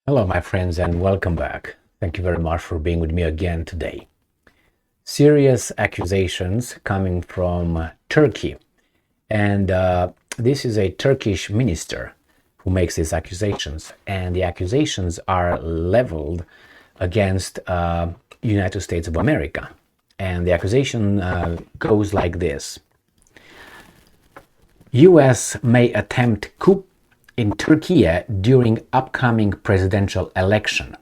Hello, my friends, and welcome back. Thank you very much for being with me again today. Serious accusations coming from Turkey, and this is a Turkish minister who makes these accusations, and the accusations are leveled against United States of America. And the accusation goes like this: U.S. may attempt coup in Turkey during upcoming presidential election.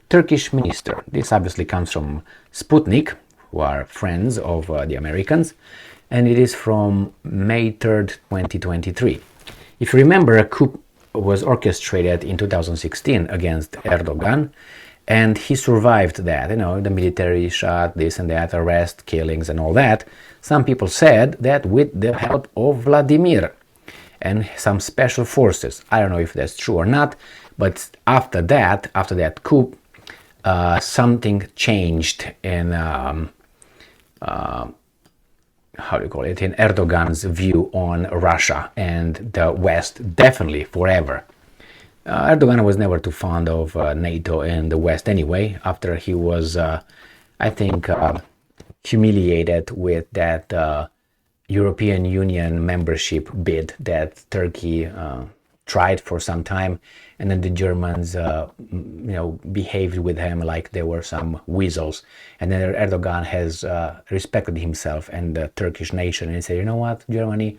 Turkish minister. This obviously comes from Sputnik, who are friends of the Americans, and it is from May 3rd, 2023. If you remember, a coup was orchestrated in 2016 against Erdogan, and he survived that. The military shot, this and that, arrest, killings, and all that. Some people said that with the help of Vladimir and some special forces. I don't know if that's true or not, but after that coup, something changed in in Erdogan's view on Russia and the West, definitely forever. Erdogan was never too fond of NATO and the West anyway, after he was, humiliated with that European Union membership bid that Turkey tried for some time, and then the Germans, behaved with him like they were some weasels. And then Erdogan has respected himself and the Turkish nation, and he said, "You know what, Germany,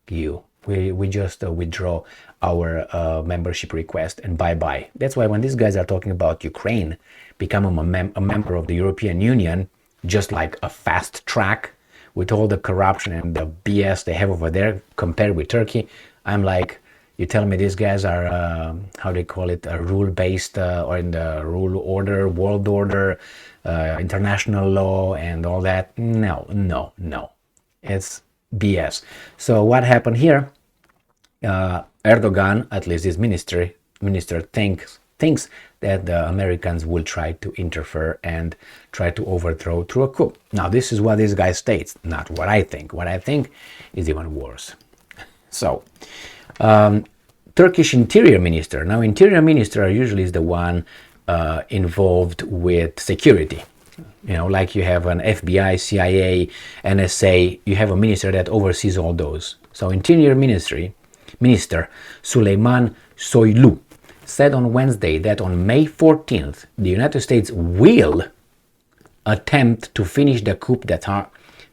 we just withdraw our membership request and bye-bye." That's why when these guys are talking about Ukraine becoming a member of the European Union, just like a fast track, with all the corruption and the BS they have over there compared with Turkey, I'm like, you tell me these guys are, a rule-based or in the rule order, world order, international law and all that? No. It's BS. So what happened here? Erdogan, at least his minister thinks that the Americans will try to interfere and try to overthrow through a coup. Now, this is what this guy states, not what I think. What I think is even worse. So, Turkish Interior Minister. Now, Interior Minister usually is the one involved with security. Like you have an FBI, CIA, NSA, you have a minister that oversees all those. So, Interior Minister Süleyman Soylu said on Wednesday that on May 14th, the United States will attempt to finish the coup that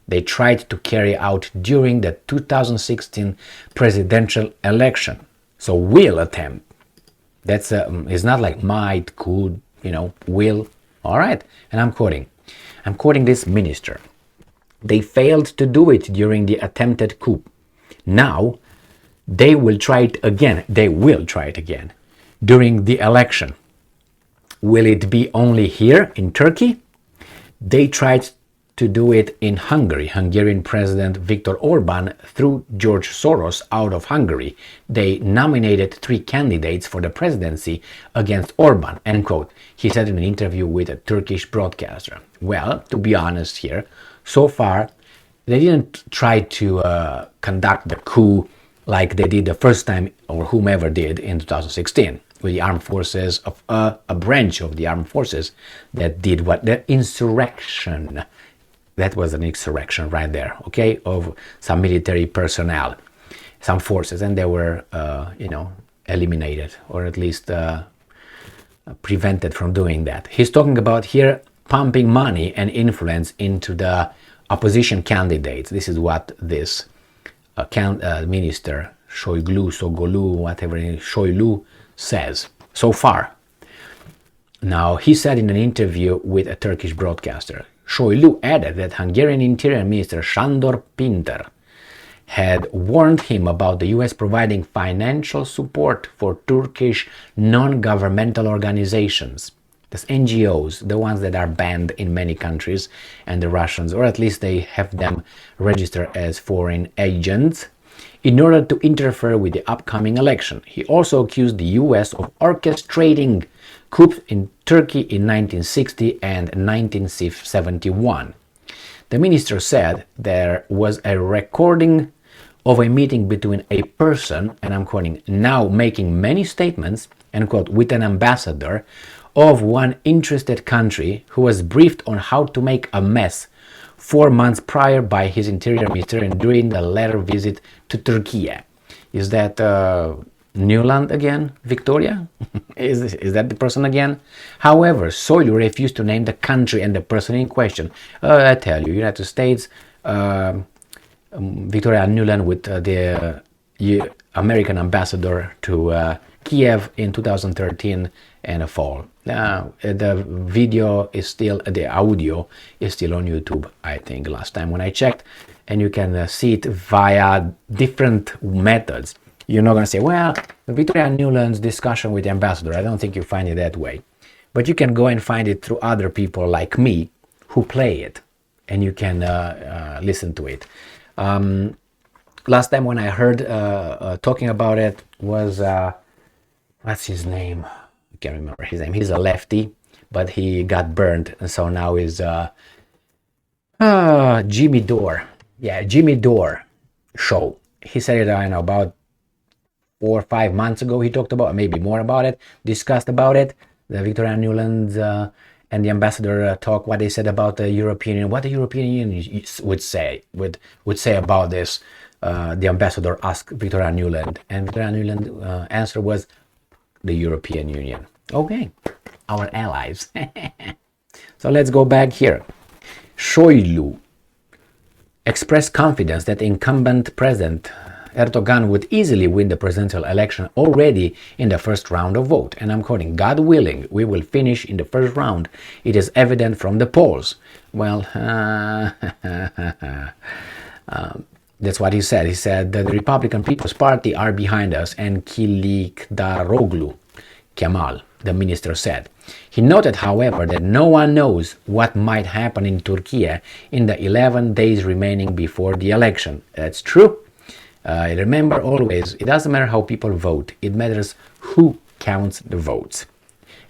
they tried to carry out during the 2016 presidential election. So will attempt. That's it's not like might, could, will. All right. And I'm quoting this minister. They failed to do it during the attempted coup. Now they will try it again. During the election. Will it be only here in Turkey? They tried to do it in Hungary. Hungarian President Viktor Orban threw George Soros out of Hungary. They nominated 3 candidates for the presidency against Orban, end quote. He said in an interview with a Turkish broadcaster. Well, to be honest here, so far they didn't try to conduct the coup like they did the first time, or whomever did in 2016. With the armed forces of a branch of the armed forces that did what the insurrection. That was an insurrection right there, okay, of some military personnel, some forces, and they were, eliminated or at least prevented from doing that. He's talking about here pumping money and influence into the opposition candidates. This is what this minister Soylu says so far. Now, he said in an interview with a Turkish broadcaster, Soylu added that Hungarian Interior Minister Sándor Pinter had warned him about the US providing financial support for Turkish non-governmental organizations. That's NGOs, the ones that are banned in many countries, and the Russians, or at least they have them registered as foreign agents, in order to interfere with the upcoming election. He also accused the US of orchestrating coups in Turkey in 1960 and 1971. The minister said there was a recording of a meeting between a person, and I'm quoting, now making many statements, end quote, with an ambassador of one interested country who was briefed on how to make a mess 4 months prior by his interior minister and during the latter visit to Turkey. Is that Newland again, Victoria? is that the person again? However, Soilu refused to name the country and the person in question. I tell you, United States, Victoria Nuland with the American ambassador to Kiev in 2013 and a fall. The video is still, the audio is still on YouTube, I think, last time when I checked, and you can see it via different methods. You're not going to say, well, Victoria Nuland's discussion with the ambassador. I don't think you find it that way. But you can go and find it through other people like me who play it, and you can listen to it. Last time when I heard talking about it was, what's his name? I can't remember his name. He's a lefty, but he got burned, and so now is Jimmy Dore. Yeah, Jimmy Dore show. He said it, I know, about 4 or 5 months ago. He talked about, maybe more about it, discussed about it. The Victoria Nuland and the ambassador talk, what they said about the European Union, what the European Union would say about this. The ambassador asked Victoria Nuland, and Victoria Nuland's answer was the European Union. Okay, our allies. So let's go back here. Soilu expressed confidence that incumbent President Erdogan would easily win the presidential election already in the first round of vote. And I'm quoting, God willing, we will finish in the first round. It is evident from the polls. Well, that's what he said. He said that the Republican People's Party are behind us, and Kılıçdaroğlu, Kemal, the minister, said. He noted, however, that no one knows what might happen in Turkey in the 11 days remaining before the election. That's true. Remember always, it doesn't matter how people vote, it matters who counts the votes.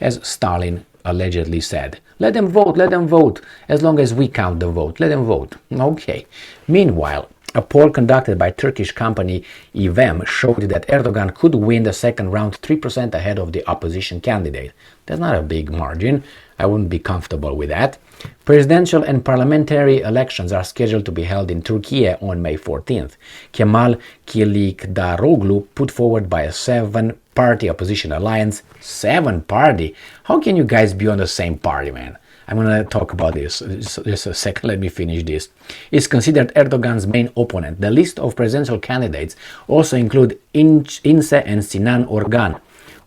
As Stalin allegedly said, let them vote, as long as we count the vote, let them vote. Okay. Meanwhile, a poll conducted by Turkish company İvem showed that Erdogan could win the second round 3% ahead of the opposition candidate. That's not a big margin. I wouldn't be comfortable with that. Presidential and parliamentary elections are scheduled to be held in Turkey on May 14th. Kemal Kılıçdaroğlu, put forward by a 7-party opposition alliance. 7-party? How can you guys be on the same party, man? I'm going to talk about this. Just a second, let me finish this. Is considered Erdogan's main opponent. The list of presidential candidates also include İnce and Sinan Organ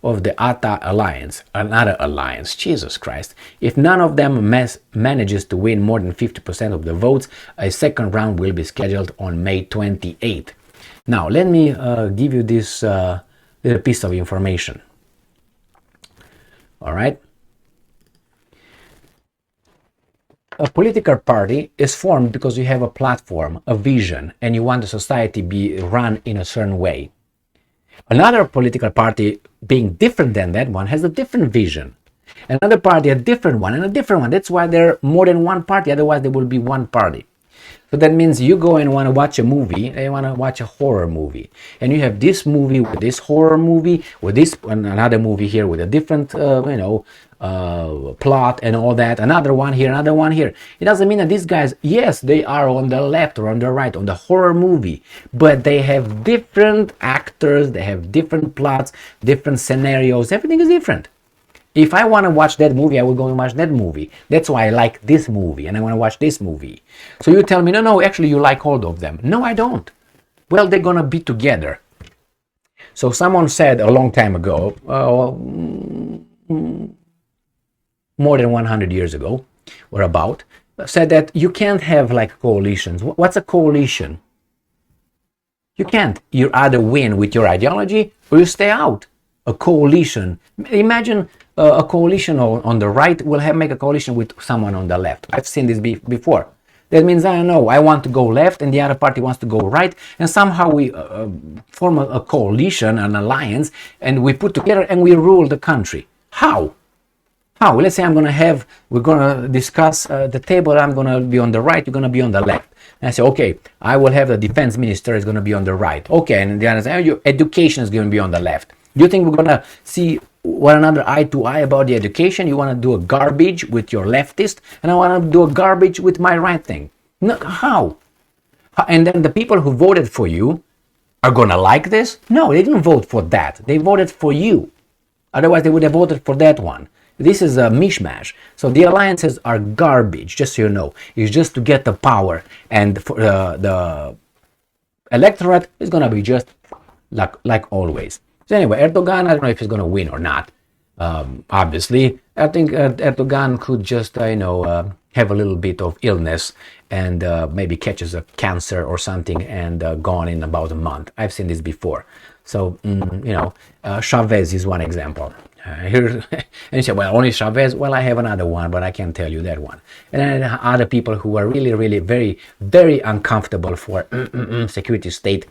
of the ATA alliance, another alliance. Jesus Christ. If none of them manages to win more than 50% of the votes, a second round will be scheduled on May 28th. Now, let me give you this little piece of information. All right. A political party is formed because you have a platform, a vision, and you want the society be run in a certain way. Another political party, being different than that one, has a different vision. Another party, a different one, and a different one. That's why there are more than one party, otherwise there will be one party. So that means you go and want to watch a movie, and you want to watch a horror movie. And you have this movie with this horror movie, with this, and another movie here with a different, plot and all that. Another one here, another one here. It doesn't mean that these guys, yes, they are on the left or on the right, on the horror movie. But they have different actors, they have different plots, different scenarios. Everything is different. If I want to watch that movie, I will go and watch that movie. That's why I like this movie and I want to watch this movie. So you tell me, no, actually you like all of them. No, I don't. Well, they're going to be together. So someone said a long time ago, more than 100 years ago, or about, said that you can't have like coalitions. What's a coalition? You can't. You either win with your ideology or you stay out. A coalition. Imagine a coalition on the right will make a coalition with someone on the left. I've seen this before. That means, I don't know, I want to go left and the other party wants to go right, and somehow we form a coalition, an alliance, and we put together and we rule the country. How? Let's say we're going to discuss the table, I'm going to be on the right, you're going to be on the left. And I say, okay, I will have the defense minister is going to be on the right. Okay, and the other side, your education is going to be on the left. Do you think we're going to see want another eye to eye about the education. You want to do a garbage with your leftist, and I want to do a garbage with my right thing. No, how? And then the people who voted for you are gonna like this? No, they didn't vote for that. They voted for you. Otherwise, they would have voted for that one. This is a mishmash. So the alliances are garbage, just so you know. It's just to get the power, and for the electorate is gonna be just like always. So anyway, Erdogan, I don't know if he's gonna win or not. Obviously, I think Erdogan could just have a little bit of illness and maybe catches a cancer or something and gone in about a month. I've seen this before. So Chavez is one example. And you say, well, only Chavez? Well, I have another one, but I can't tell you that one. And then other people who are really, really very, very uncomfortable for security state,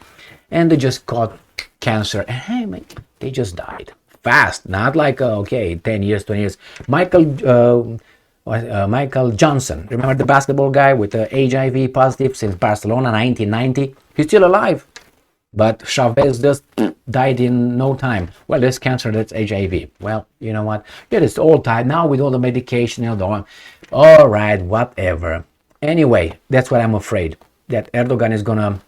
and they just caught cancer, and hey, they just died fast. Not like 10 years, 20 years. Michael Johnson, remember the basketball guy with the HIV positive since Barcelona, 1990? He's still alive. But Chavez just died in no time. Well, there's cancer, that's HIV. Well, you know what? Yeah, it's all time now with all the medication, all right, whatever. Anyway, that's what I'm afraid, that Erdogan is gonna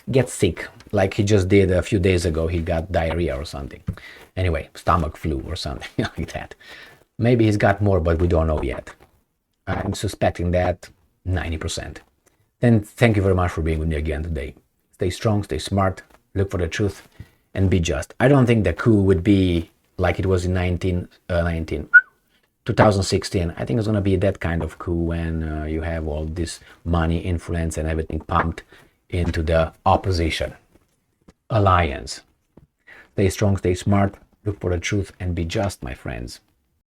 get sick, like he just did a few days ago. He got diarrhea or something. Anyway, stomach flu or something like that. Maybe he's got more, but we don't know yet. I'm suspecting that 90%. Then thank you very much for being with me again today. Stay strong, stay smart, look for the truth, and be just. I don't think the coup would be like it was in 2016. I think it's going to be that kind of coup when you have all this money, influence, and everything pumped into the opposition alliance. Stay strong, stay smart, look for the truth, and be just, my friends.